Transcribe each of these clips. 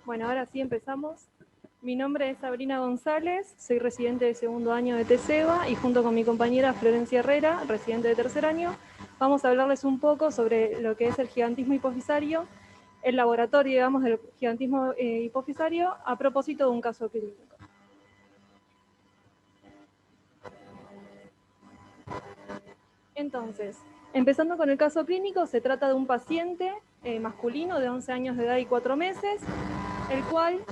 Bueno, ahora sí empezamos. Mi nombre es Sabrina González, soy residente de segundo año de TESEBA y junto con mi compañera Florencia Herrera, residente de tercer año, vamos a hablarles un poco sobre lo que es el gigantismo hipofisario, el laboratorio, digamos, del gigantismo hipofisario a propósito de un caso clínico. Entonces, empezando con el caso clínico, se trata de un paciente masculino de 11 años de edad y 4 meses, el cual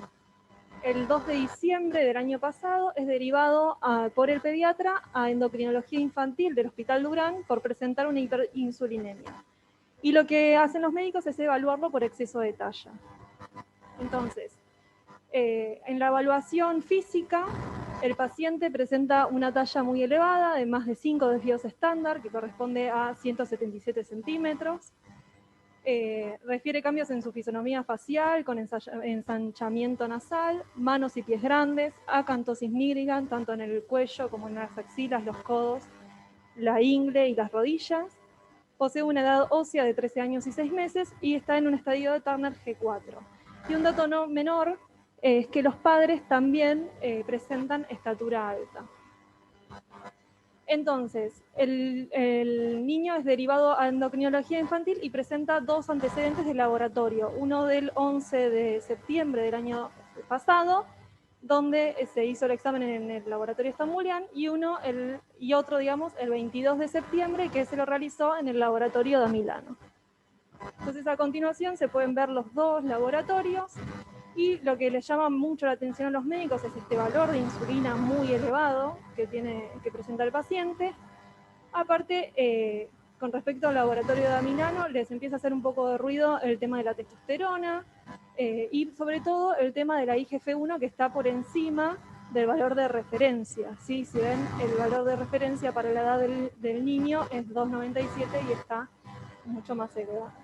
el 2 de diciembre del año pasado es derivado por el pediatra a endocrinología infantil del Hospital Durán por presentar una hiperinsulinemia. Y lo que hacen los médicos es evaluarlo por exceso de talla. Entonces, en la evaluación física, el paciente presenta una talla muy elevada de más de 5 desvíos estándar, que corresponde a 177 centímetros. Refiere cambios en su fisonomía facial con ensanchamiento nasal, manos y pies grandes, acantosis nigricans, tanto en el cuello como en las axilas, los codos, la ingle y las rodillas. Posee una edad ósea de 13 años y 6 meses y está en un estadio de Turner G4. Y un dato no menor es que los padres también presentan estatura alta. Entonces, el niño es derivado a endocrinología infantil y presenta dos antecedentes de laboratorio. Uno del 11 de septiembre del año pasado, donde se hizo el examen en el laboratorio Estambulian, y otro, digamos, el 22 de septiembre, que se lo realizó en el laboratorio de Milano. Entonces, a continuación se pueden ver los dos laboratorios. Y lo que les llama mucho la atención a los médicos es este valor de insulina muy elevado que presenta el paciente. Aparte, con respecto al laboratorio de Milano, les empieza a hacer un poco de ruido el tema de la testosterona y sobre todo el tema de la IGF-1 que está por encima del valor de referencia. ¿Sí? Si ven, el valor de referencia para la edad del niño es 2,97 y está mucho más elevado.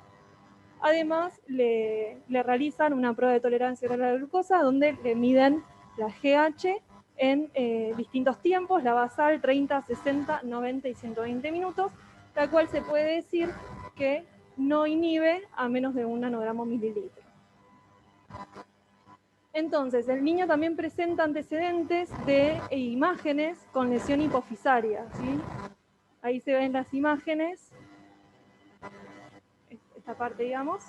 Además, le realizan una prueba de tolerancia a la glucosa donde le miden la GH en distintos tiempos, la basal 30, 60, 90 y 120 minutos, la cual se puede decir que no inhibe a menos de 1 nanogramo mililitro. Entonces, el niño también presenta antecedentes de imágenes con lesión hipofisaria, ¿sí? Ahí se ven las imágenes, esta parte, digamos.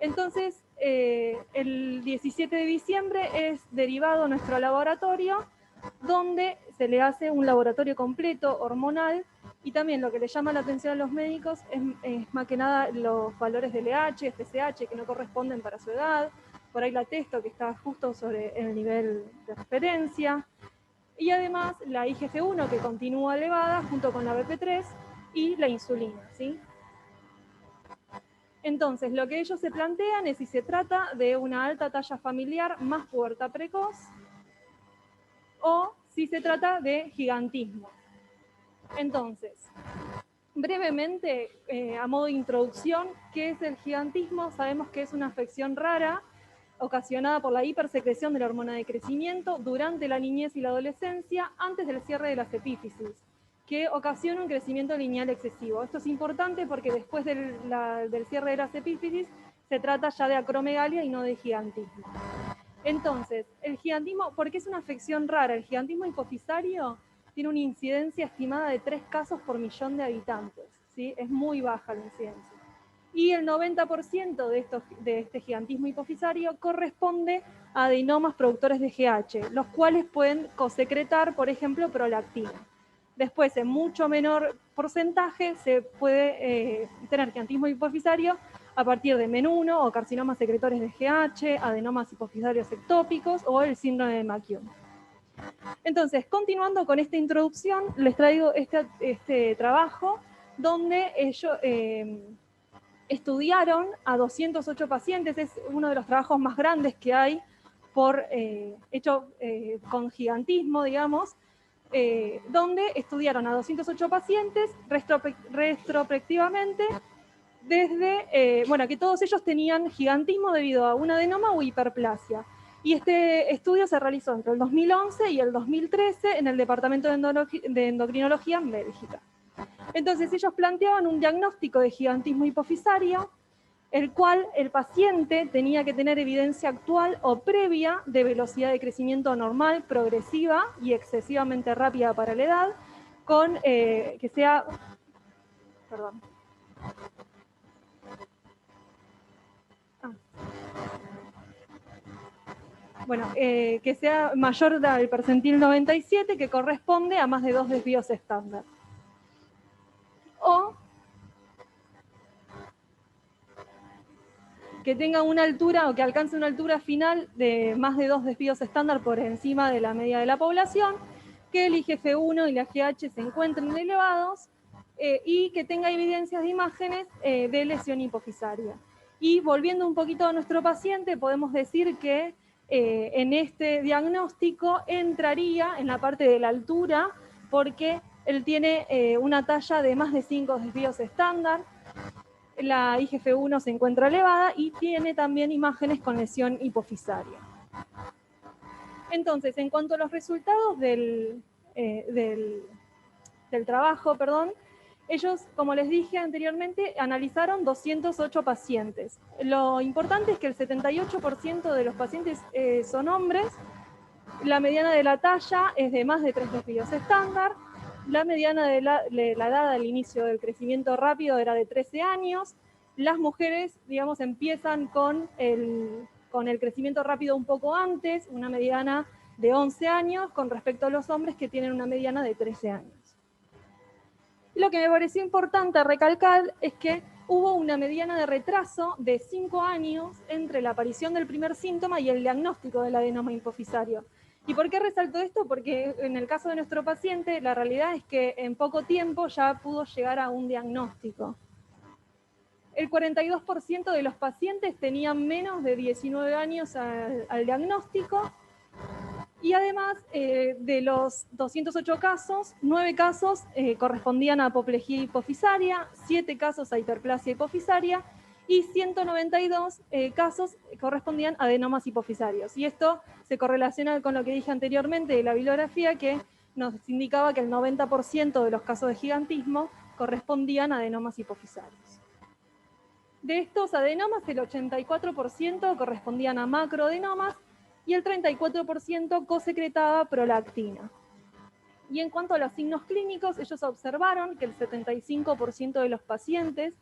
Entonces, el 17 de diciembre es derivado a nuestro laboratorio, donde se le hace un laboratorio completo hormonal, y también lo que le llama la atención a los médicos es más que nada los valores de LH, FSH, que no corresponden para su edad, por ahí la testo, que está justo sobre el nivel de referencia, y además la IGF-1, que continúa elevada, junto con la BP3 y la insulina, ¿sí? Entonces, lo que ellos se plantean es si se trata de una alta talla familiar más pubertad precoz o si se trata de gigantismo. Entonces, brevemente, a modo de introducción, ¿qué es el gigantismo? Sabemos que es una afección rara ocasionada por la hipersecreción de la hormona de crecimiento durante la niñez y la adolescencia antes del cierre de las epífisis, que ocasiona un crecimiento lineal excesivo. Esto es importante porque después del cierre de las epífisis se trata ya de acromegalia y no de gigantismo. Entonces, el gigantismo, ¿por qué es una afección rara? El gigantismo hipofisario tiene una incidencia estimada de 3 casos por millón de habitantes, ¿sí? Es muy baja la incidencia. Y el 90% de este gigantismo hipofisario corresponde a adenomas productores de GH, los cuales pueden cosecretar, por ejemplo, prolactina. Después, en mucho menor porcentaje, se puede tener gigantismo hipofisario a partir de MEN1 o carcinomas secretores de GH, adenomas hipofisarios ectópicos o el síndrome de McCune. Entonces, continuando con esta introducción, les traigo este trabajo donde ellos estudiaron a 208 pacientes. Es uno de los trabajos más grandes que hay hecho con gigantismo, digamos, donde estudiaron a 208 pacientes retrospectivamente desde, que todos ellos tenían gigantismo debido a un adenoma o hiperplasia. Y este estudio se realizó entre el 2011 y el 2013 en el Departamento de Endocrinología en Bélgica. Entonces ellos planteaban un diagnóstico de gigantismo hipofisario el cual el paciente tenía que tener evidencia actual o previa de velocidad de crecimiento normal, progresiva y excesivamente rápida para la edad, con que sea... Perdón. Bueno, que sea mayor del percentil 97, que corresponde a más de 2 desvíos estándar. O que tenga una altura o que alcance una altura final de más de 2 desvíos estándar por encima de la media de la población, que el IGF-1 y la GH se encuentren elevados y que tenga evidencias de imágenes de lesión hipofisaria. Y volviendo un poquito a nuestro paciente, podemos decir que en este diagnóstico entraría en la parte de la altura, porque él tiene una talla de más de 5 desvíos estándar, la IGF-1 se encuentra elevada y tiene también imágenes con lesión hipofisaria. Entonces, en cuanto a los resultados del trabajo, ellos, como les dije anteriormente, analizaron 208 pacientes. Lo importante es que el 78% de los pacientes son hombres, la mediana de la talla es de más de 3 desvíos estándar, la mediana de la edad al inicio del crecimiento rápido era de 13 años, las mujeres, digamos, empiezan con el crecimiento rápido un poco antes, una mediana de 11 años, con respecto a los hombres que tienen una mediana de 13 años. Lo que me pareció importante recalcar es que hubo una mediana de retraso de 5 años entre la aparición del primer síntoma y el diagnóstico del adenoma hipofisario. ¿Y por qué resalto esto? Porque en el caso de nuestro paciente, la realidad es que en poco tiempo ya pudo llegar a un diagnóstico. El 42% de los pacientes tenían menos de 19 años al diagnóstico, y además de los 208 casos, 9 casos correspondían a apoplejía hipofisaria, 7 casos a hiperplasia hipofisaria y 192 casos correspondían a adenomas hipofisarios. Y esto se correlaciona con lo que dije anteriormente de la bibliografía, que nos indicaba que el 90% de los casos de gigantismo correspondían a adenomas hipofisarios. De estos adenomas, el 84% correspondían a macroadenomas y el 34% cosecretaba prolactina. Y en cuanto a los signos clínicos, ellos observaron que el 75% de los pacientes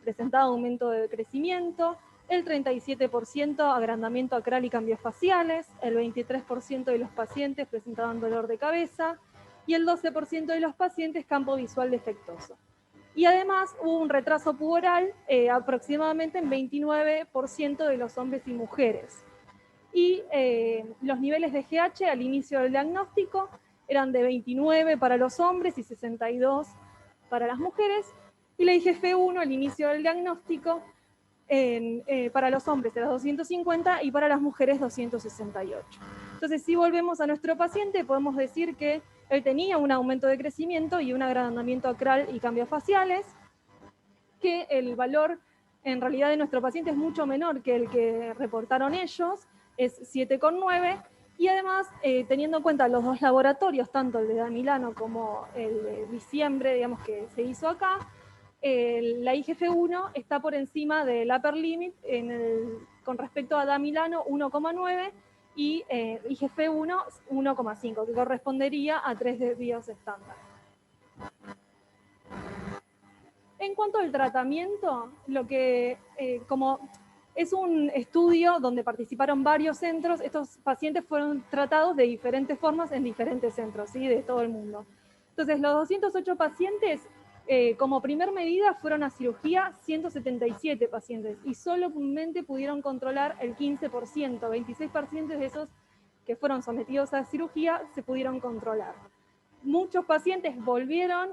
presentaba aumento de crecimiento, el 37% agrandamiento acral y cambios faciales, el 23% de los pacientes presentaban dolor de cabeza y el 12% de los pacientes campo visual defectuoso. Y además hubo un retraso puberal aproximadamente en 29% de los hombres y mujeres. Y los niveles de GH al inicio del diagnóstico eran de 29 para los hombres y 62 para las mujeres, y la IGF-1 al inicio del diagnóstico para los hombres era 250 y para las mujeres 268. Entonces, si volvemos a nuestro paciente, podemos decir que él tenía un aumento de crecimiento y un agrandamiento acral y cambios faciales, que el valor en realidad de nuestro paciente es mucho menor que el que reportaron ellos, es 7,9, y además, teniendo en cuenta los dos laboratorios, tanto el de Damilano como el de diciembre, digamos, que se hizo acá, la IGF-1 está por encima del upper limit con respecto a Damilano 1,9 y IGF-1 1,5, que correspondería a 3 desvíos estándar. En cuanto al tratamiento, lo que como es un estudio donde participaron varios centros, estos pacientes fueron tratados de diferentes formas en diferentes centros, ¿sí? De todo el mundo. Entonces, los 208 pacientes, como primer medida, fueron a cirugía 177 pacientes y solamente pudieron controlar el 15%, 26 pacientes de esos que fueron sometidos a cirugía se pudieron controlar. Muchos pacientes volvieron,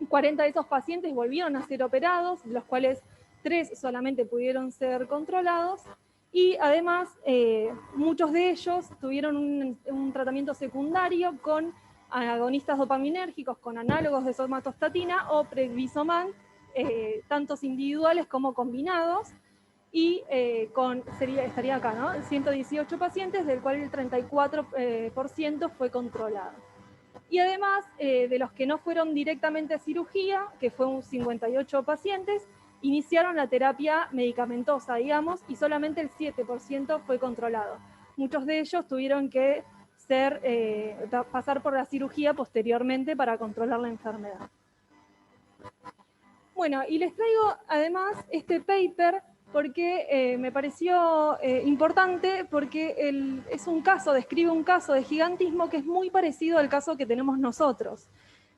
40 de esos pacientes volvieron a ser operados, de los cuales 3 solamente pudieron ser controlados, y además muchos de ellos tuvieron un tratamiento secundario con agonistas dopaminérgicos, con análogos de somatostatina o prednisolone, tantos individuales como combinados, y estaría acá, ¿no? 118 pacientes, del cual el 34% fue controlado. Y además, de los que no fueron directamente a cirugía, que fue un 58 pacientes, iniciaron la terapia medicamentosa, digamos, y solamente el 7% fue controlado. Muchos de ellos tuvieron que pasar por la cirugía posteriormente para controlar la enfermedad. Bueno, y les traigo además este paper porque me pareció importante, porque es un caso, describe un caso de gigantismo que es muy parecido al caso que tenemos nosotros.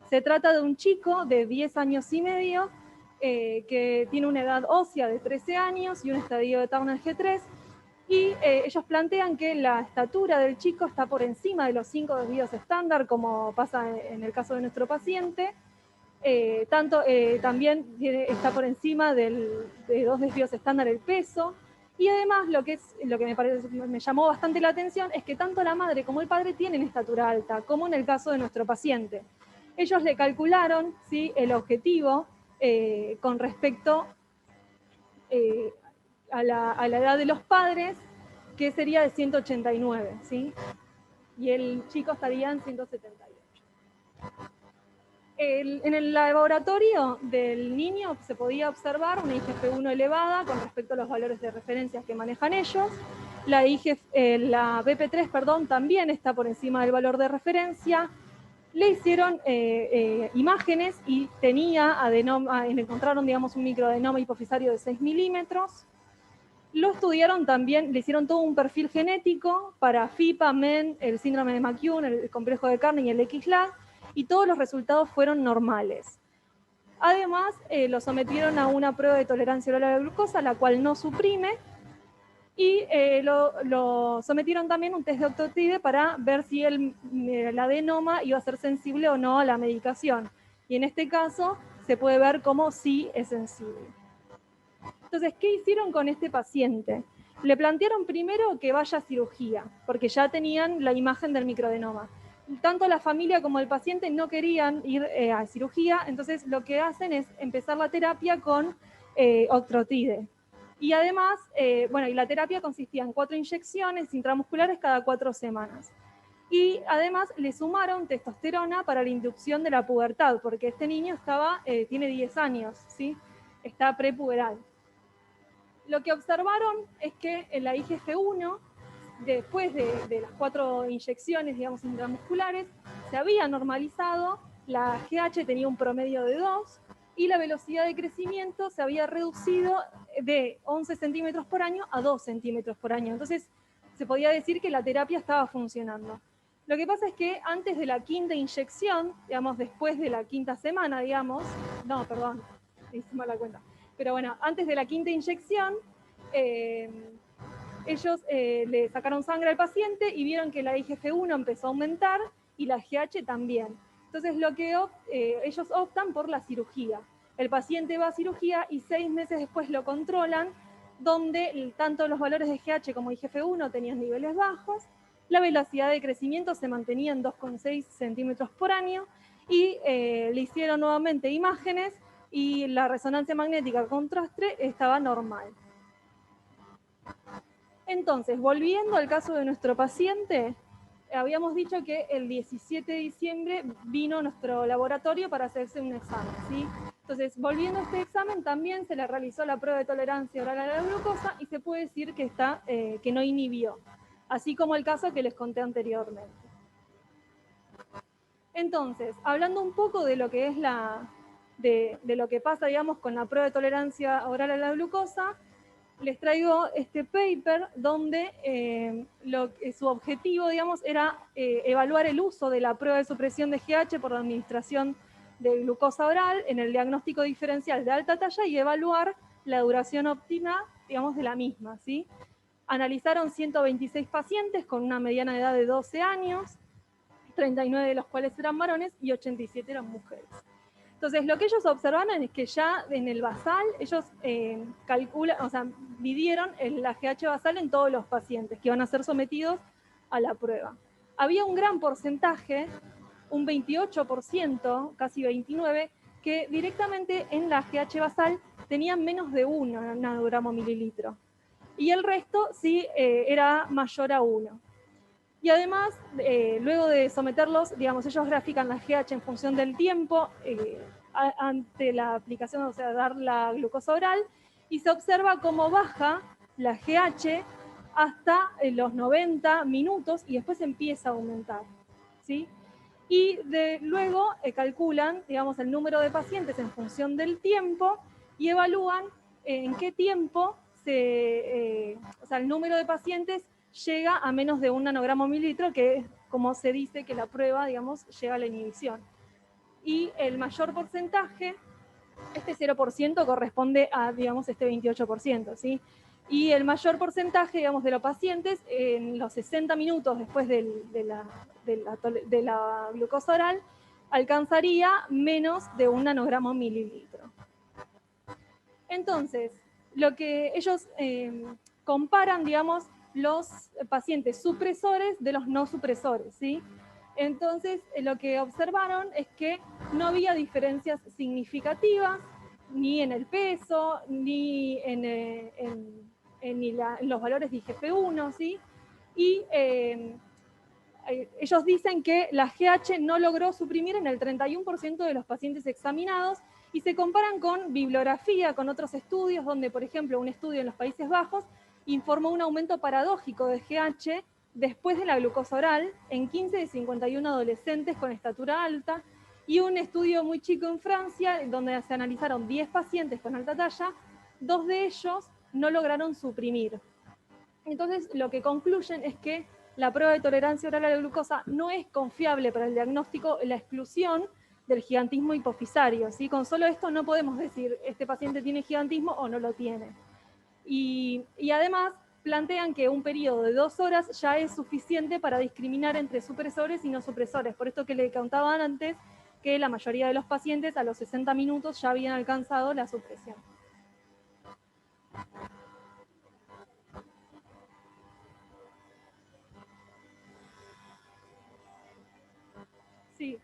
Se trata de un chico de 10 años y medio que tiene una edad ósea de 13 años y un estadio de Turner G3, y ellos plantean que la estatura del chico está por encima de los 5 desvíos estándar, como pasa en el caso de nuestro paciente. También está por encima de 2 desvíos estándar el peso, y además lo que me llamó bastante la atención es que tanto la madre como el padre tienen estatura alta, como en el caso de nuestro paciente. Ellos le calcularon, ¿sí?, el objetivo con respecto a la edad de los padres, que sería de 189, ¿sí? Y el chico estaría en 178. En el laboratorio del niño se podía observar una IGF-1 elevada con respecto a los valores de referencia que manejan ellos. La BP3, perdón, también está por encima del valor de referencia. Le hicieron imágenes y tenía encontraron, digamos, un microadenoma hipofisario de 6 milímetros. Lo estudiaron también, le hicieron todo un perfil genético para FIPA, MEN, el síndrome de McCune, el complejo de Carney y el XLA, y todos los resultados fueron normales. Además, lo sometieron a una prueba de tolerancia oral a la glucosa, la cual no suprime, y lo sometieron también a un test de Octotide para ver si el adenoma iba a ser sensible o no a la medicación. Y en este caso se puede ver como sí es sensible. Entonces, ¿qué hicieron con este paciente? Le plantearon primero que vaya a cirugía, porque ya tenían la imagen del microadenoma. Tanto la familia como el paciente no querían ir a cirugía, entonces lo que hacen es empezar la terapia con Octotide. Y además, y la terapia consistía en 4 inyecciones intramusculares cada 4 semanas. Y además le sumaron testosterona para la inducción de la pubertad, porque este niño tiene 10 años, ¿sí? Está prepuberal. Lo que observaron es que en la IGF-1, después de las 4 inyecciones, digamos, intramusculares, se había normalizado, la GH tenía un promedio de 2 y la velocidad de crecimiento se había reducido de 11 centímetros por año a 2 centímetros por año. Entonces, se podía decir que la terapia estaba funcionando. Lo que pasa es que antes de la 5ª inyección, digamos, después de la 5ª semana, digamos, no, perdón, hice mal la cuenta. Pero bueno, antes de la 5ª inyección, ellos le sacaron sangre al paciente y vieron que la IGF-1 empezó a aumentar y la GH también. Entonces ellos optan por la cirugía. El paciente va a cirugía y 6 meses después lo controlan, donde tanto los valores de GH como IGF-1 tenían niveles bajos, la velocidad de crecimiento se mantenía en 2,6 centímetros por año y le hicieron nuevamente imágenes y la resonancia magnética contraste estaba normal. Entonces, volviendo al caso de nuestro paciente, habíamos dicho que el 17 de diciembre vino a nuestro laboratorio para hacerse un examen, ¿sí? Entonces, volviendo a este examen, también se le realizó la prueba de tolerancia oral a la glucosa y se puede decir que, que no inhibió, así como el caso que les conté anteriormente. Entonces, hablando un poco de lo que es de lo que pasa, digamos, con la prueba de tolerancia oral a la glucosa, les traigo este paper donde su objetivo, digamos, era evaluar el uso de la prueba de supresión de GH por la administración de glucosa oral en el diagnóstico diferencial de alta talla y evaluar la duración óptima, digamos, de la misma, ¿sí? Analizaron 126 pacientes con una mediana edad de 12 años, 39 de los cuales eran varones y 87 eran mujeres. Entonces, lo que ellos observaron es que ya en el basal, ellos midieron la GH basal en todos los pacientes que iban a ser sometidos a la prueba. Había un gran porcentaje, un 28%, casi 29%, que directamente en la GH basal tenían menos de 1 nanogramo mililitro. Y el resto sí era mayor a 1. Y además, luego de someterlos, digamos, ellos grafican la GH en función del tiempo ante la aplicación, o sea, dar la glucosa oral, y se observa cómo baja la GH hasta los 90 minutos y después empieza a aumentar, ¿sí? Y luego calculan, digamos, el número de pacientes en función del tiempo y evalúan en qué tiempo o sea, el número de pacientes llega a menos de 1 nanogramo mililitro, que es como se dice que la prueba, digamos, llega a la inhibición. Y el mayor porcentaje, este 0% corresponde a, digamos, este 28%, ¿sí? Y el mayor porcentaje, digamos, de los pacientes, en los 60 minutos después de la glucosa oral, alcanzaría menos de 1 nanogramo mililitro. Entonces, lo que ellos comparan, digamos, los pacientes supresores de los no supresores, ¿sí? Entonces, lo que observaron es que no había diferencias significativas ni en el peso, ni en los valores de IGF-1, ¿sí? Y ellos dicen que la GH no logró suprimir en el 31% de los pacientes examinados y se comparan con bibliografía, con otros estudios, donde, por ejemplo, un estudio en los Países Bajos informó un aumento paradójico de GH después de la glucosa oral en 15 de 51 adolescentes con estatura alta, y un estudio muy chico en Francia, donde se analizaron 10 pacientes con alta talla, 2 de ellos no lograron suprimir. Entonces, lo que concluyen es que la prueba de tolerancia oral a la glucosa no es confiable para el diagnóstico en la exclusión del gigantismo hipofisario, ¿sí? Con solo esto no podemos decir este paciente tiene gigantismo o no lo tiene. Y además plantean que un periodo de 2 horas ya es suficiente para discriminar entre supresores y no supresores. Por esto que le contaban antes, que la mayoría de los pacientes a los 60 minutos ya habían alcanzado la supresión. Sí.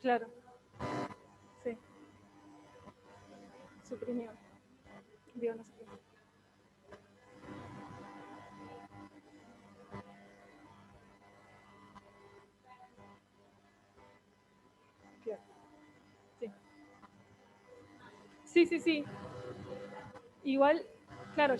Claro. Sí. Suprimió. Digo, no suprimió. Claro. Sí. Sí, sí, sí. Igual, claro.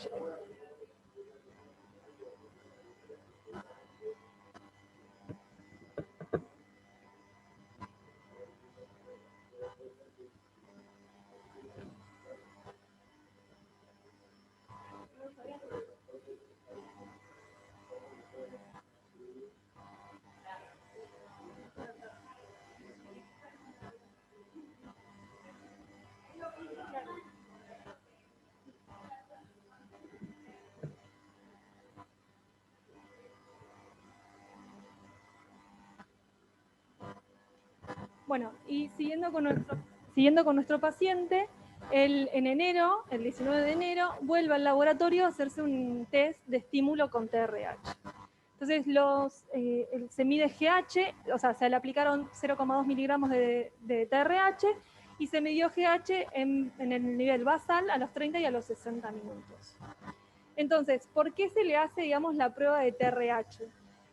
Bueno, y siguiendo con nuestro paciente, en enero, el 19 de enero, vuelve al laboratorio a hacerse un test de estímulo con TRH. Entonces se mide GH, o sea, se le aplicaron 0,2 miligramos de TRH y se midió GH en el nivel basal a los 30 y a los 60 minutos. Entonces, ¿por qué se le hace, digamos, la prueba de TRH?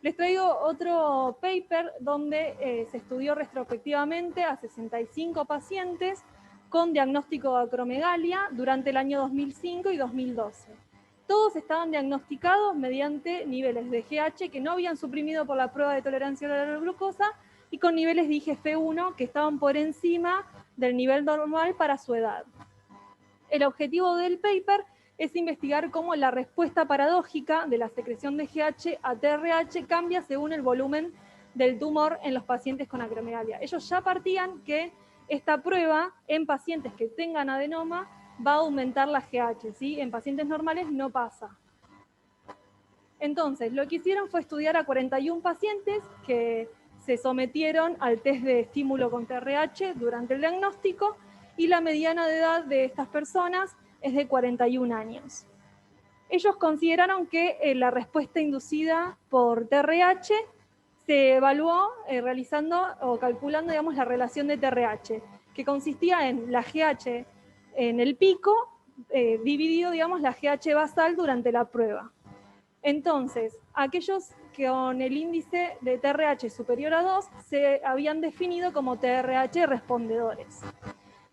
Les traigo otro paper donde se estudió retrospectivamente a 65 pacientes con diagnóstico de acromegalia durante el año 2005 y 2012. Todos estaban diagnosticados mediante niveles de GH que no habían suprimido por la prueba de tolerancia a la glucosa y con niveles de IGF-1 que estaban por encima del nivel normal para su edad. El objetivo del paper es investigar cómo la respuesta paradójica de la secreción de GH a TRH cambia según el volumen del tumor en los pacientes con acromegalia. Ellos ya partían que esta prueba en pacientes que tengan adenoma va a aumentar la GH, ¿sí? En pacientes normales no pasa. Entonces, lo que hicieron fue estudiar a 41 pacientes que se sometieron al test de estímulo con TRH durante el diagnóstico y la mediana de edad de estas personas es de 41 años. Ellos consideraron que la respuesta inducida por TRH se evaluó realizando o calculando, digamos, la relación de TRH, que consistía en la GH en el pico dividido, digamos, la GH basal durante la prueba. Entonces, aquellos con el índice de TRH superior a 2 se habían definido como TRH respondedores.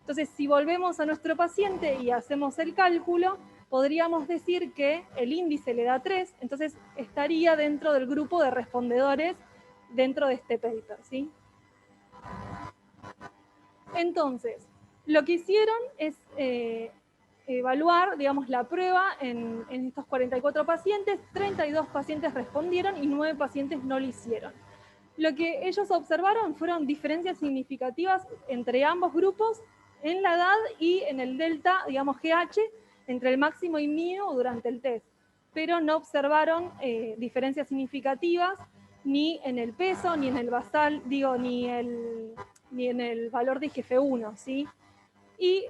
Entonces, si volvemos a nuestro paciente y hacemos el cálculo, podríamos decir que el índice le da 3, entonces estaría dentro del grupo de respondedores dentro de este paper, ¿sí? Entonces, lo que hicieron es evaluar, digamos, la prueba en estos 44 pacientes. 32 pacientes respondieron y 9 pacientes no lo hicieron. Lo que ellos observaron fueron diferencias significativas entre ambos grupos en la edad y en el delta, digamos, GH, entre el máximo y mínimo durante el test, pero no observaron diferencias significativas ni en el peso, ni en el basal, digo, ni en el valor de IGF-1, ¿sí? Y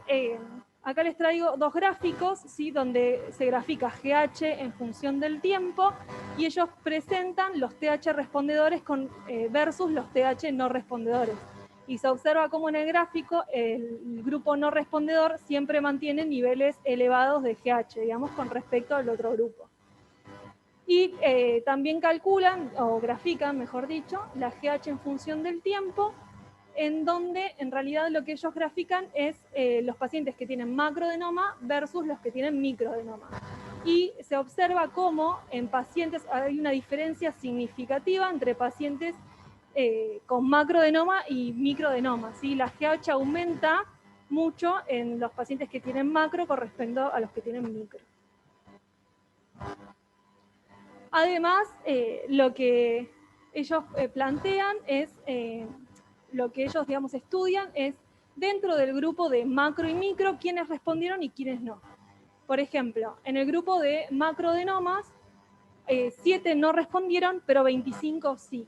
acá les traigo dos gráficos, ¿sí? Donde se grafica GH en función del tiempo y ellos presentan los TH respondedores versus los TH no respondedores. Y se observa cómo en el gráfico el grupo no respondedor siempre mantiene niveles elevados de GH, digamos, con respecto al otro grupo. Y también calculan, o grafican, mejor dicho, la GH en función del tiempo, en donde en realidad lo que ellos grafican es los pacientes que tienen macroadenoma versus los que tienen microadenoma. Y se observa cómo en pacientes hay una diferencia significativa entre pacientes con macroadenoma y microadenoma, ¿sí? La GH aumenta mucho en los pacientes que tienen macro con respecto a los que tienen micro. Además, lo que ellos plantean es, lo que ellos, digamos, estudian es dentro del grupo de macro y micro, quiénes respondieron y quiénes no. Por ejemplo, en el grupo de macroadenomas, 7 no respondieron, pero 25 sí.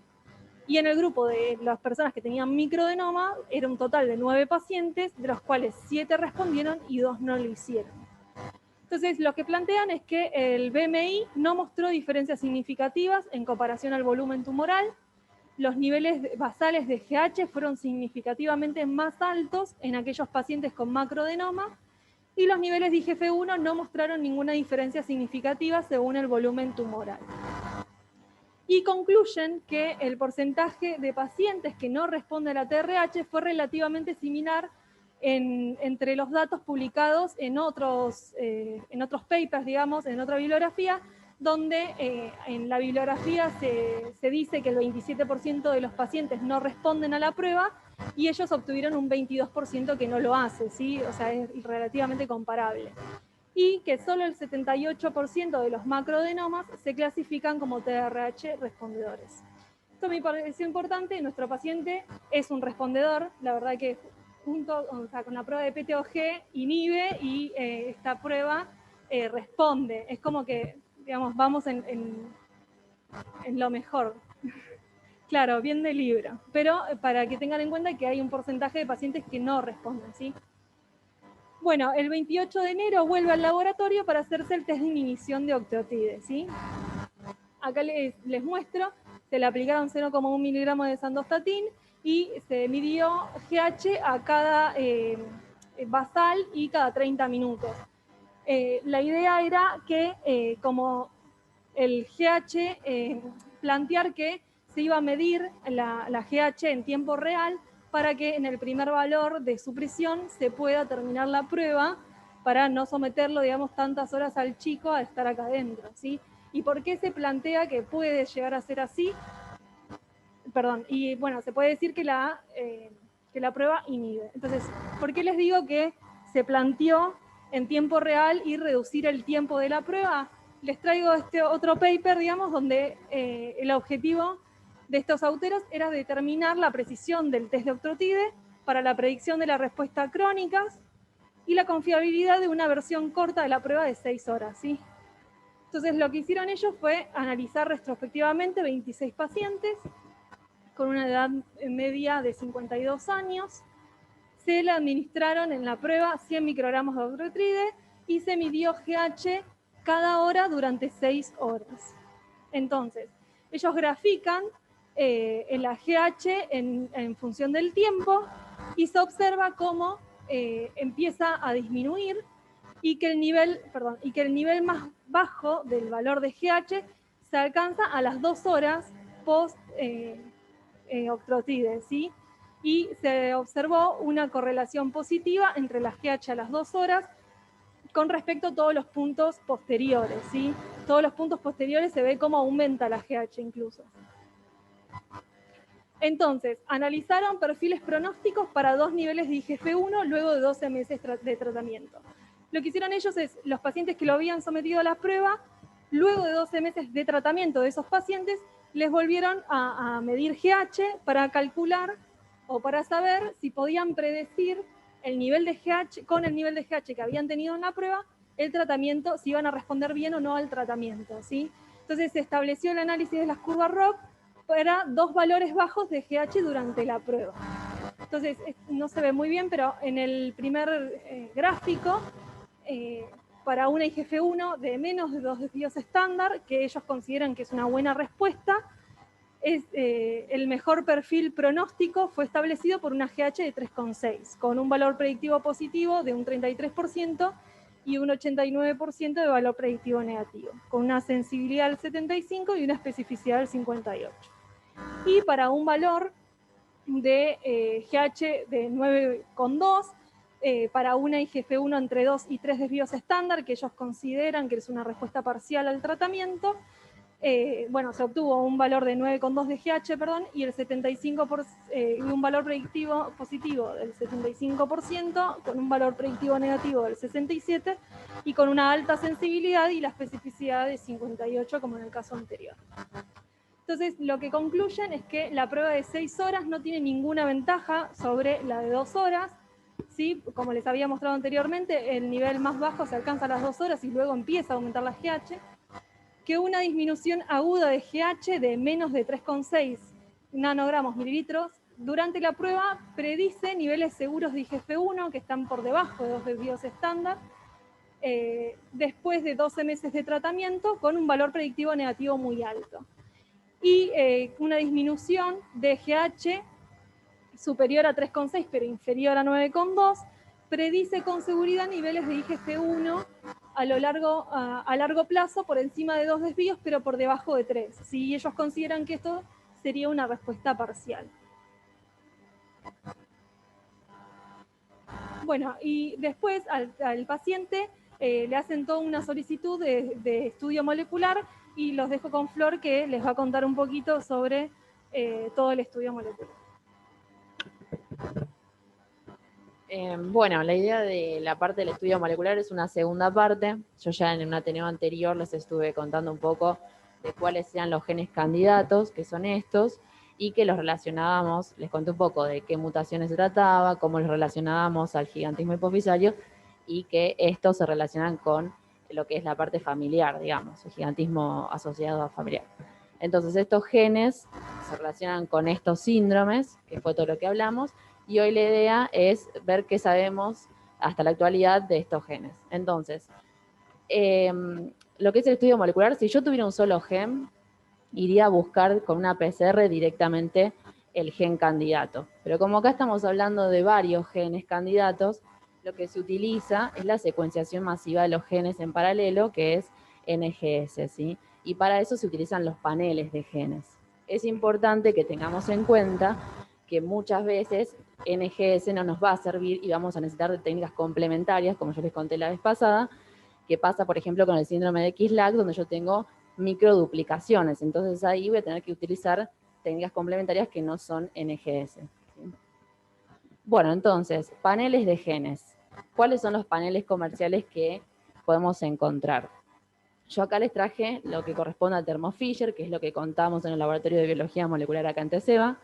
Y en el grupo de las personas que tenían microadenoma, era un total de 9 pacientes, de los cuales 7 respondieron y 2 no lo hicieron. Entonces, lo que plantean es que el BMI no mostró diferencias significativas en comparación al volumen tumoral. Los niveles basales de GH fueron significativamente más altos en aquellos pacientes con macroadenoma y los niveles de IGF-1 no mostraron ninguna diferencia significativa según el volumen tumoral. Y concluyen que el porcentaje de pacientes que no responden a la TRH fue relativamente similar entre los datos publicados en otros papers, digamos, en otra bibliografía, donde en la bibliografía se dice que el 27% de los pacientes no responden a la prueba y ellos obtuvieron un 22% que no lo hace, ¿sí? O sea, es relativamente comparable. Y que solo el 78% de los macroadenomas se clasifican como TRH respondedores. Esto me pareció importante, nuestro paciente es un respondedor, la verdad que junto, o sea, con la prueba de PTOG inhibe y esta prueba responde. Es como que, digamos, vamos en lo mejor. Claro, bien de libro, pero para que tengan en cuenta que hay un porcentaje de pacientes que no responden, ¿sí? Bueno, el 28 de enero vuelve al laboratorio para hacerse el test de inhibición de octreotide, ¿sí? Acá les muestro, se le aplicaron 0,1 miligramos de sandostatin y se midió GH a cada basal y cada 30 minutos. La idea era que, como el GH, plantear que se iba a medir la GH en tiempo real para que en el primer valor de supresión se pueda terminar la prueba para no someterlo, digamos, tantas horas al chico a estar acá adentro, ¿sí? ¿Y por qué se plantea que puede llegar a ser así? Perdón, y bueno, se puede decir que la prueba inhibe. Entonces, ¿por qué les digo que se planteó en tiempo real y reducir el tiempo de la prueba? Les traigo este otro paper, digamos, donde el objetivo de estos autores era determinar la precisión del test de octreotide para la predicción de la respuesta crónicas y la confiabilidad de una versión corta de la prueba de 6 horas, ¿sí? Entonces, lo que hicieron ellos fue analizar retrospectivamente 26 pacientes con una edad media de 52 años. Se le administraron en la prueba 100 microgramos de octreotide y se midió GH cada hora durante 6 horas. Entonces, ellos grafican la GH en función del tiempo y se observa cómo empieza a disminuir y que el nivel más bajo del valor de GH se alcanza a las 2 horas post octrotide, ¿sí? Y se observó una correlación positiva entre las GH a las 2 horas con respecto a todos los puntos posteriores, ¿sí? Todos los puntos posteriores se ve cómo aumenta la GH incluso. Entonces, analizaron perfiles pronósticos para 2 niveles de IGF-1 luego de 12 meses de tratamiento. Lo que hicieron ellos es, los pacientes que lo habían sometido a la prueba, luego de 12 meses de tratamiento de esos pacientes, les volvieron a medir GH para calcular o para saber si podían predecir el nivel de GH, con el nivel de GH que habían tenido en la prueba, el tratamiento, si iban a responder bien o no al tratamiento, ¿sí? Entonces se estableció el análisis de las curvas ROC para 2 valores bajos de GH durante la prueba. Entonces, no se ve muy bien, pero en el primer gráfico, para una IGF-1 de menos de 2 desvíos estándar, que ellos consideran que es una buena respuesta, el mejor perfil pronóstico fue establecido por una GH de 3,6, con un valor predictivo positivo de un 33% y un 89% de valor predictivo negativo, con una sensibilidad del 75% y una especificidad del 58%. Y para un valor de GH de 9,2, para una IGF-1 entre 2 y 3 desvíos estándar, que ellos consideran que es una respuesta parcial al tratamiento, bueno, se obtuvo un valor de 9,2 de GH, perdón, y el 75%, un valor predictivo positivo del 75%, con un valor predictivo negativo del 67%, y con una alta sensibilidad y la especificidad de 58%, como en el caso anterior. Entonces, lo que concluyen es que la prueba de 6 horas no tiene ninguna ventaja sobre la de 2 horas, ¿sí? Como les había mostrado anteriormente, el nivel más bajo se alcanza a las 2 horas y luego empieza a aumentar la GH, que una disminución aguda de GH de menos de 3,6 nanogramos mililitros durante la prueba predice niveles seguros de IGF-1 que están por debajo de 2 desvíos estándar, después de 12 meses de tratamiento con un valor predictivo negativo muy alto. Y una disminución de GH superior a 3,6 pero inferior a 9,2 predice con seguridad niveles de IGF-1 a largo plazo por encima de 2 desvíos pero por debajo de 3. ¿Sí? Ellos consideran que esto sería una respuesta parcial. Bueno, y después al paciente le hacen toda una solicitud de estudio molecular y los dejo con Flor, que les va a contar un poquito sobre todo el estudio molecular. Bueno, la idea de la parte del estudio molecular es una segunda parte. Yo ya en un Ateneo anterior les estuve contando un poco de cuáles sean los genes candidatos, que son estos, y que los relacionábamos, les conté un poco de qué mutaciones se trataba, cómo los relacionábamos al gigantismo hipofisario, y que estos se relacionan con lo que es la parte familiar, digamos, el gigantismo asociado a familiar. Entonces estos genes se relacionan con estos síndromes, que fue todo lo que hablamos, y hoy la idea es ver qué sabemos hasta la actualidad de estos genes. Entonces, lo que es el estudio molecular, si yo tuviera un solo gen, iría a buscar con una PCR directamente el gen candidato. Pero como acá estamos hablando de varios genes candidatos, lo que se utiliza es la secuenciación masiva de los genes en paralelo, que es NGS, ¿sí? Y para eso se utilizan los paneles de genes. Es importante que tengamos en cuenta que muchas veces NGS no nos va a servir y vamos a necesitar de técnicas complementarias, como yo les conté la vez pasada, que pasa, por ejemplo, con el síndrome de Kislak, donde yo tengo microduplicaciones. Entonces ahí voy a tener que utilizar técnicas complementarias que no son NGS. ¿Sí? Bueno, entonces, paneles de genes. ¿Cuáles son los paneles comerciales que podemos encontrar? Yo acá les traje lo que corresponde al Thermo Fisher, que es lo que contamos en el laboratorio de biología molecular acá en TESEBA.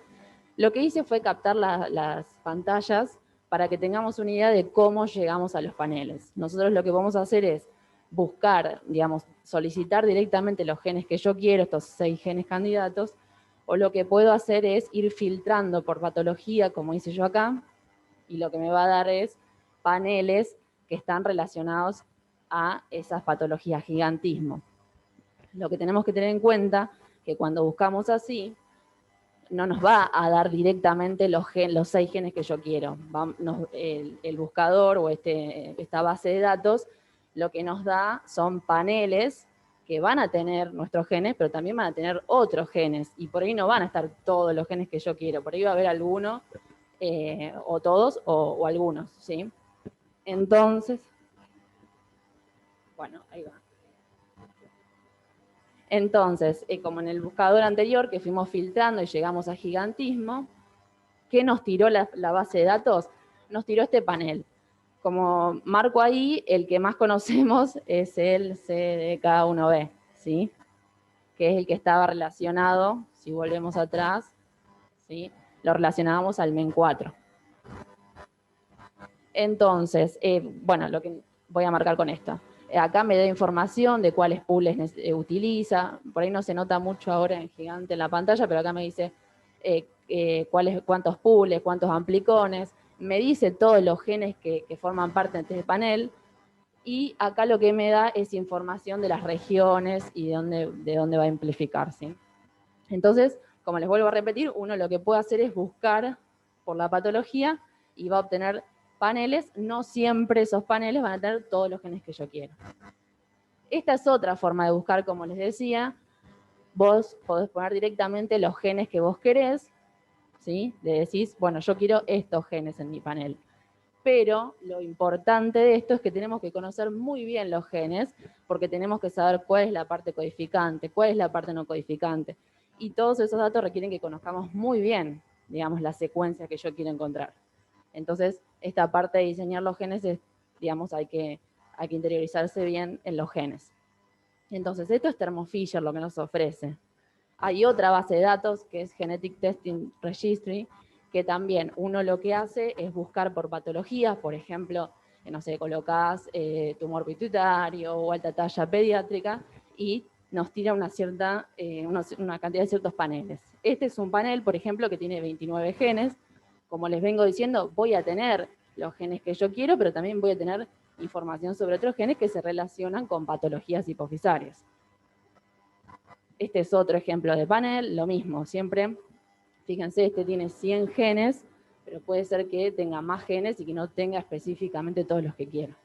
Lo que hice fue captar las pantallas para que tengamos una idea de cómo llegamos a los paneles. Nosotros lo que vamos a hacer es buscar, digamos, solicitar directamente los genes que yo quiero, estos 6 genes candidatos, o lo que puedo hacer es ir filtrando por patología, como hice yo acá, y lo que me va a dar es paneles que están relacionados a esas patologías, gigantismo. Lo que tenemos que tener en cuenta que cuando buscamos así, no nos va a dar directamente los 6 genes que yo quiero. El buscador o esta base de datos lo que nos da son paneles que van a tener nuestros genes, pero también van a tener otros genes, y por ahí no van a estar todos los genes que yo quiero, por ahí va a haber alguno, o todos, o algunos, ¿sí? Entonces, bueno, ahí va. Entonces, como en el buscador anterior que fuimos filtrando y llegamos a gigantismo, ¿qué nos tiró la base de datos? Nos tiró este panel. Como marco ahí, el que más conocemos es el CDK1B, ¿sí? Que es el que estaba relacionado, si volvemos atrás, ¿sí? Lo relacionábamos al MEN4. Entonces, bueno, lo que voy a marcar con esto. Acá me da información de cuáles pools utiliza. Por ahí no se nota mucho ahora en gigante en la pantalla, pero acá me dice cuántos pools, cuántos amplicones. Me dice todos los genes que forman parte de este panel. Y acá lo que me da es información de las regiones y de dónde va a amplificar, ¿sí? Entonces, como les vuelvo a repetir, uno lo que puede hacer es buscar por la patología y va a obtener paneles. No siempre esos paneles van a tener todos los genes que yo quiero. Esta es otra forma de buscar, como les decía. Vos podés poner directamente los genes que vos querés, ¿sí? Le decís, bueno, yo quiero estos genes en mi panel. Pero lo importante de esto es que tenemos que conocer muy bien los genes, porque tenemos que saber cuál es la parte codificante, cuál es la parte no codificante. Y todos esos datos requieren que conozcamos muy bien, digamos, la secuencia que yo quiero encontrar. Entonces, esta parte de diseñar los genes es, digamos, hay que interiorizarse bien en los genes. Entonces, esto es Thermo Fisher lo que nos ofrece. Hay otra base de datos que es Genetic Testing Registry, que también uno lo que hace es buscar por patologías, por ejemplo, no sé, colocás tumor pituitario o alta talla pediátrica y nos tira una cantidad de ciertos paneles. Este es un panel, por ejemplo, que tiene 29 genes. Como les vengo diciendo, voy a tener los genes que yo quiero, pero también voy a tener información sobre otros genes que se relacionan con patologías hipofisarias. Este es otro ejemplo de panel, lo mismo, siempre, fíjense, este tiene 100 genes, pero puede ser que tenga más genes y que no tenga específicamente todos los que quiero.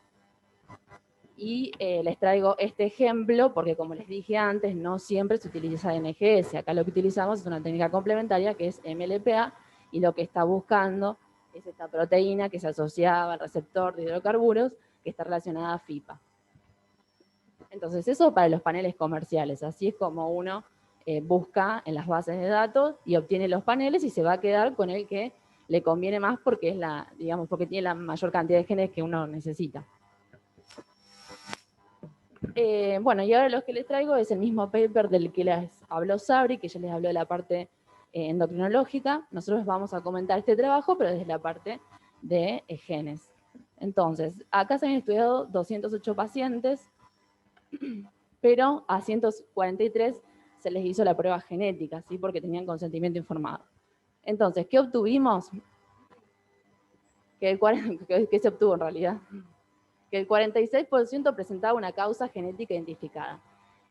Y les traigo este ejemplo porque, como les dije antes, no siempre se utiliza NGS. Acá lo que utilizamos es una técnica complementaria que es MLPA, y lo que está buscando es esta proteína que se asociaba al receptor de hidrocarburos que está relacionada a FIPA. Entonces, eso para los paneles comerciales. Así es como uno busca en las bases de datos y obtiene los paneles y se va a quedar con el que le conviene más porque es porque tiene la mayor cantidad de genes que uno necesita. Bueno, y ahora lo que les traigo es el mismo paper del que les habló Sabri, que ya les habló de la parte endocrinológica. Nosotros vamos a comentar este trabajo, pero desde la parte de genes. Entonces, acá se han estudiado 208 pacientes, pero a 143 se les hizo la prueba genética, ¿sí? Porque tenían consentimiento informado. Entonces, ¿qué obtuvimos? ¿Qué se obtuvo en realidad? Que el 46% presentaba una causa genética identificada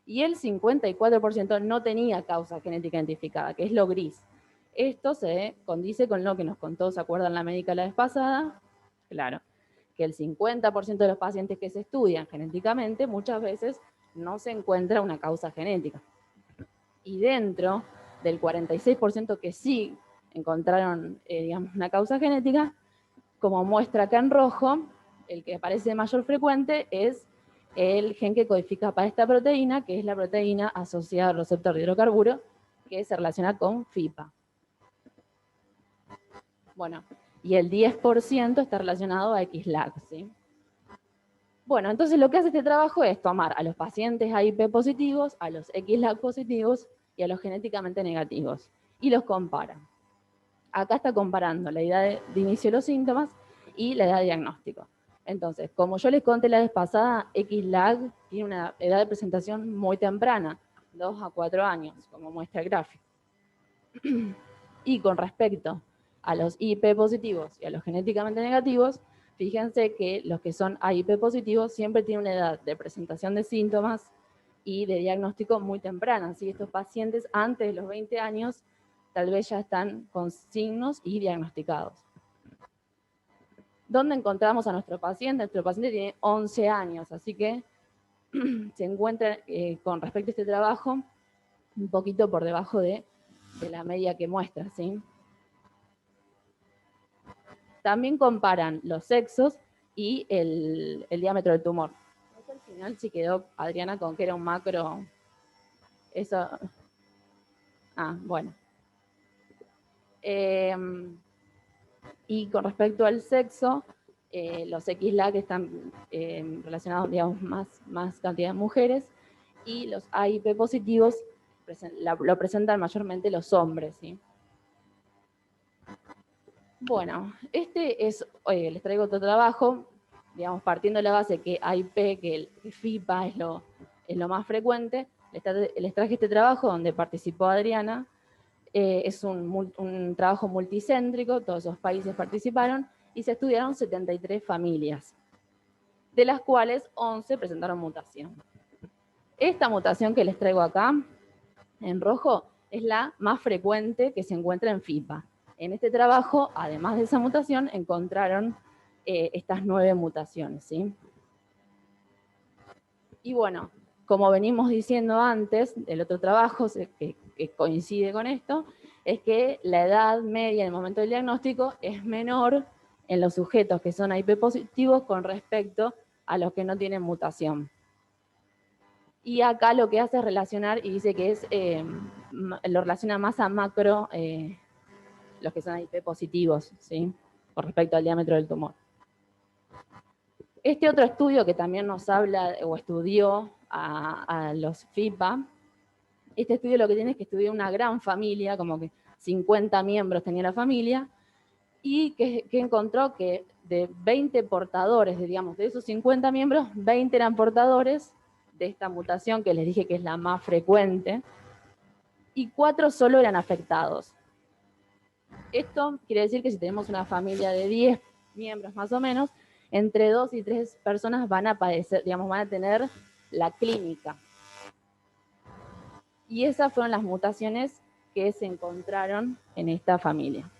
y el 54% no tenía causa genética identificada, que es lo gris. Esto se condice con lo que nos contó, ¿se acuerdan la médica la vez pasada? Claro, que el 50% de los pacientes que se estudian genéticamente muchas veces no se encuentra una causa genética. Y dentro del 46% que sí encontraron digamos, una causa genética, como muestra acá en rojo, el que aparece de mayor frecuente es el gen que codifica para esta proteína, que es la proteína asociada al receptor de hidrocarburo, que se relaciona con FIPA. Bueno, y el 10% está relacionado a XLAG, ¿sí? Bueno, entonces lo que hace este trabajo es tomar a los pacientes AIP positivos, a los XLAG positivos y a los genéticamente negativos, y los compara. Acá está comparando la edad de inicio de los síntomas y la edad de diagnóstico. Entonces, como yo les conté la vez pasada, XLAG tiene una edad de presentación muy temprana, 2 a 4 años, como muestra el gráfico. Y con respecto a los IP positivos y a los genéticamente negativos, fíjense que los que son AIP positivos siempre tienen una edad de presentación de síntomas y de diagnóstico muy temprana. ¿Sí? Estos pacientes antes de los 20 años tal vez ya están con signos y diagnosticados. ¿Dónde encontramos a nuestro paciente? Nuestro paciente tiene 11 años, así que se encuentra con respecto a este trabajo un poquito por debajo de la media que muestra, ¿sí? También comparan los sexos y el diámetro del tumor. Al final sí quedó Adriana con que era un macro. Eso. Bueno. Y con respecto al sexo, los XLAC están relacionados, digamos, más cantidad de mujeres, y los AIP positivos lo presentan mayormente los hombres, ¿sí? Bueno, les traigo otro trabajo, digamos, partiendo de la base que AIP, que FIPA es lo más frecuente. Les traje este trabajo donde participó Adriana. Es un trabajo multicéntrico, todos esos países participaron, y se estudiaron 73 familias, de las cuales 11 presentaron mutación. Esta mutación que les traigo acá, en rojo, es la más frecuente que se encuentra en FIPA. En este trabajo, además de esa mutación, encontraron estas 9 mutaciones, ¿sí? Y bueno, como venimos diciendo antes, el otro trabajo que coincide con esto, es que la edad media en el momento del diagnóstico es menor en los sujetos que son AIP positivos con respecto a los que no tienen mutación. Y acá lo que hace es relacionar, y dice que lo relaciona más a macro, los que son AIP positivos, ¿sí? Con respecto al diámetro del tumor. Este otro estudio que también nos habla o estudió a los FIPA, este estudio lo que tiene es que estudió una gran familia, como que 50 miembros tenía la familia, y que encontró que de 20 portadores, digamos, de esos 50 miembros, 20 eran portadores de esta mutación que les dije que es la más frecuente, y 4 solo eran afectados. Esto quiere decir que si tenemos una familia de 10 miembros más o menos, entre 2 y 3 personas van a padecer, digamos, van a tener la clínica. Y esas fueron las mutaciones que se encontraron en esta familia.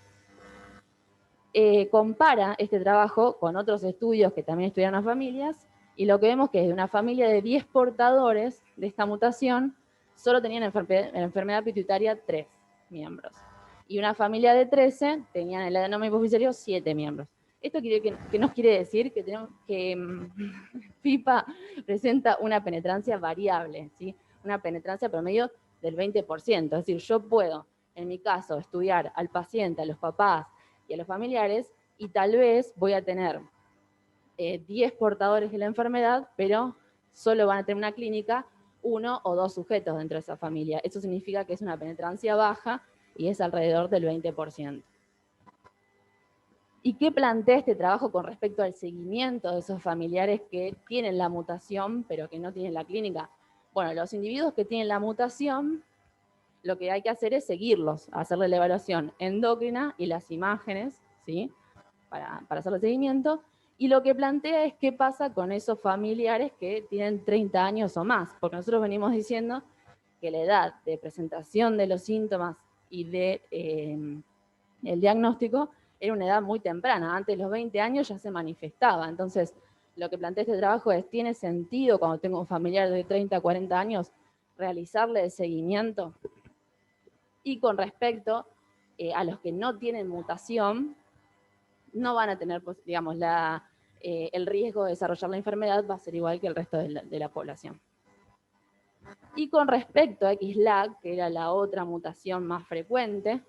Compara este trabajo con otros estudios que también estudiaron a familias, y lo que vemos que es de una familia de 10 portadores de esta mutación, solo tenían enfermedad pituitaria 3 miembros. Y una familia de 13 tenían el adenoma hipofisario 7 miembros. Esto que nos quiere decir que FIPA presenta una penetrancia variable, ¿sí? Una penetrancia promedio del 20%. Es decir, yo puedo, en mi caso, estudiar al paciente, a los papás y a los familiares, y tal vez voy a tener 10 portadores de la enfermedad, pero solo van a tener una clínica 1 o 2 sujetos dentro de esa familia. Eso significa que es una penetrancia baja y es alrededor del 20%. ¿Y qué plantea este trabajo con respecto al seguimiento de esos familiares que tienen la mutación pero que no tienen la clínica? Bueno, los individuos que tienen la mutación, lo que hay que hacer es seguirlos, hacerle la evaluación endocrina y las imágenes, ¿sí? Para hacer el seguimiento. Y lo que plantea es qué pasa con esos familiares que tienen 30 años o más, porque nosotros venimos diciendo que la edad de presentación de los síntomas y de el diagnóstico era una edad muy temprana. Antes de los 20 años ya se manifestaba. Entonces, lo que plantea este trabajo es, ¿tiene sentido cuando tengo un familiar de 30 a 40 años realizarle el seguimiento? Y con respecto a los que no tienen mutación, no van a tener, pues, digamos, el riesgo de desarrollar la enfermedad va a ser igual que el resto de la población. Y con respecto a XLAC, que era la otra mutación más frecuente,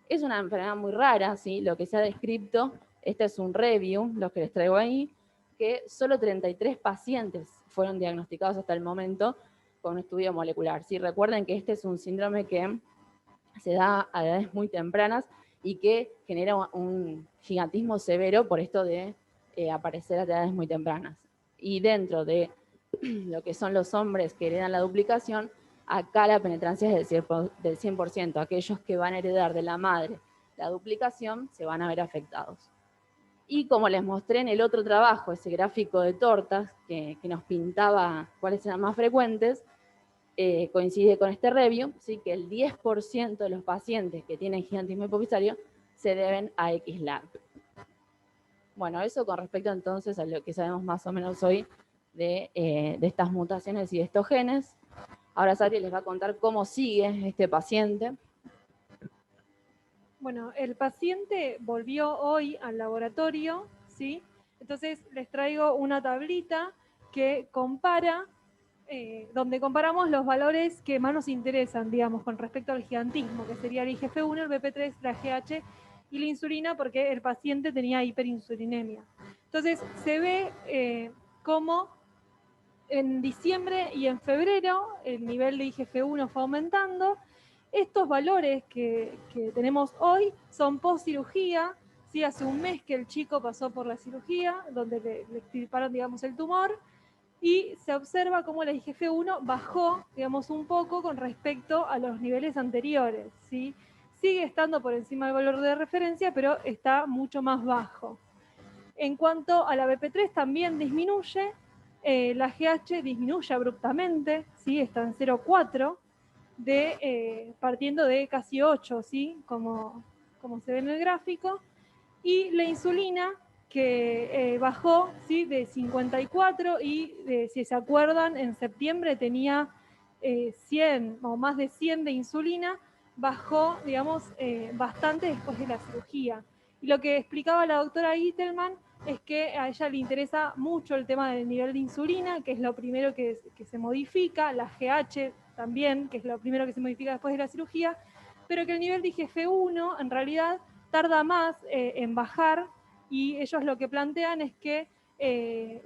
es una enfermedad muy rara, ¿sí? Lo que se ha descrito, este es un review, los que les traigo ahí, que solo 33 pacientes fueron diagnosticados hasta el momento con un estudio molecular. ¿Sí? Recuerden que este es un síndrome que se da a edades muy tempranas y que genera un gigantismo severo por esto de aparecer a edades muy tempranas. Y dentro de lo que son los hombres que heredan la duplicación, acá la penetrancia es del 100%. Aquellos que van a heredar de la madre la duplicación se van a ver afectados. Y como les mostré en el otro trabajo, ese gráfico de tortas que nos pintaba cuáles eran más frecuentes, coincide con este review, ¿sí? Que el 10% de los pacientes que tienen gigantismo hipofisario se deben a XLAC. Bueno, eso con respecto entonces a lo que sabemos más o menos hoy de estas mutaciones y de estos genes. Ahora Sari les va a contar cómo sigue este paciente. Bueno, el paciente volvió hoy al laboratorio, ¿sí? Entonces les traigo una tablita que compara, donde comparamos los valores que más nos interesan, digamos, con respecto al gigantismo, que sería el IGF-1, el BP3, la GH y la insulina, porque el paciente tenía hiperinsulinemia. Entonces se ve cómo en diciembre y en febrero el nivel de IGF-1 fue aumentando. Estos valores que tenemos hoy son post cirugía. ¿Sí? Hace un mes que el chico pasó por la cirugía, donde le extirparon, digamos, el tumor, y se observa cómo la IGF-1 bajó, digamos, un poco con respecto a los niveles anteriores, ¿sí? Sigue estando por encima del valor de referencia, pero está mucho más bajo. En cuanto a la BP3 también disminuye, la GH disminuye abruptamente, ¿sí? Está en 0,4, partiendo de casi 8, ¿sí? Como se ve en el gráfico. Y la insulina, que bajó, ¿sí? De 54 y, si se acuerdan, en septiembre tenía 100 o más de 100 de insulina, bajó, digamos, bastante después de la cirugía. Y lo que explicaba la doctora Gittelman es que a ella le interesa mucho el tema del nivel de insulina, que es lo primero que se modifica, la GH también, que es lo primero que se modifica después de la cirugía, pero que el nivel de IGF-1 en realidad tarda más en bajar, y ellos lo que plantean es que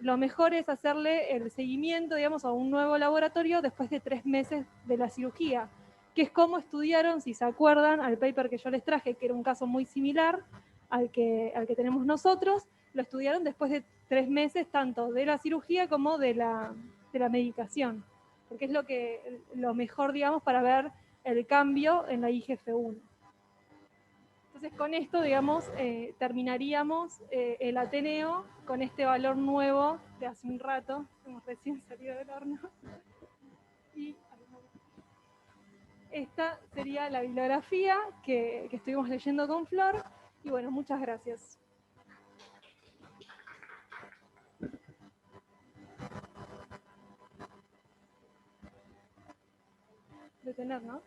lo mejor es hacerle el seguimiento, digamos, a un nuevo laboratorio después de 3 meses de la cirugía, que es como estudiaron, si se acuerdan, al paper que yo les traje, que era un caso muy similar al que tenemos nosotros. Lo estudiaron después de 3 meses, tanto de la cirugía como de la medicación, porque es lo mejor, digamos, para ver el cambio en la IGF-1. Entonces, con esto, digamos, terminaríamos el Ateneo con este valor nuevo de hace un rato, hemos recién salido del horno. Y esta sería la bibliografía que estuvimos leyendo con Flor. Y bueno, muchas gracias. Detener, ¿no?